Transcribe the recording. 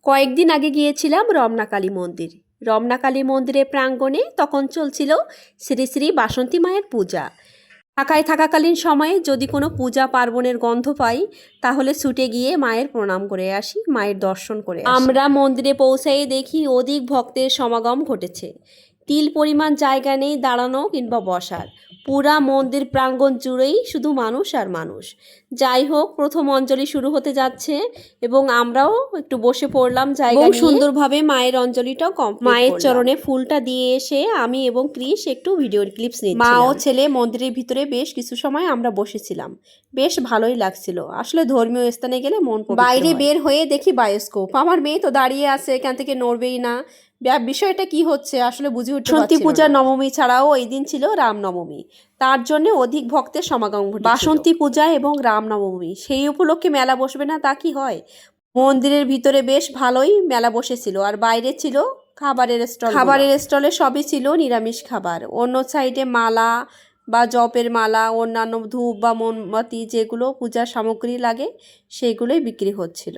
কয়েকদিন আগে গিয়েছিলাম রমনা কালী মন্দির। রমনা কালী মন্দিরের প্রাঙ্গণে তখন চলছিল শ্রী শ্রী বাসন্তী মায়ের পূজা। ঢাকায় থাকাকালীন সময়ে যদি কোনো পূজা পার্বণের গন্ধ পাই তাহলে ছুটে গিয়ে মায়ের প্রণাম করে আসি, মায়ের দর্শন করে আসি। আমরা মন্দিরে পৌঁছাই দেখি অধিক ভক্তের সমাগম ঘটেছে। তিল পরিমাণ জায়গা নেই দাঁড়ানো কিংবা বসার। পুরা মন্দির প্রাঙ্গণ জুড়েই শুধু মানুষ আর মানুষ। যাই হোক, প্রথম অঞ্জলি শুরু হতে যাচ্ছে এবং আমরাও একটু বসে পড়লাম জায়গা নিয়ে। সুন্দরভাবে মায়ের অঞ্জলিটাও কমপ্লিট। মায়ের চরণে ফুলটা দিয়ে এসে আমি এবং ক্রিস একটু ভিডিও ক্লিপস নিচ্ছিলাম। মা ও ছেলে মন্দিরের ভিতরে বেশ কিছু সময় আমরা বসেছিলাম। বেশ ভালোই লাগছিল। আসলে ধর্মীয় স্থানে গেলে মন পবিত্র হয়। বাইরে বের হয়ে দেখি বায়োস্কোপ। আমার মেয়ে তো দাঁড়িয়ে আছে, এখান থেকে নড়বেই না। বিষয়টা কি হচ্ছে আসলে বুঝে উঠতে পারছি না। বাসন্তী পূজা নবমী ছাড়াও এই দিন ছিল রামনবমী, তার জন্য অধিক ভক্তের সমাগম ঘটেছিল। বাসন্তী পূজা এবং রামনবমী, সেই উপলক্ষে মেলা বসবে না তা কি হয়? মন্দিরের ভিতরে বেশ ভালোই মেলা বসেছিল, আর বাইরে ছিল খাবারের স্টল। খাবারের স্টলে সবই ছিল নিরামিষ খাবার। অন্য সাইডে মালা বা জপের মালা, অন্যান্য ধূপ বা মোমবাতি যেগুলো পূজার সামগ্রী লাগে সেগুলোই বিক্রি হচ্ছিল।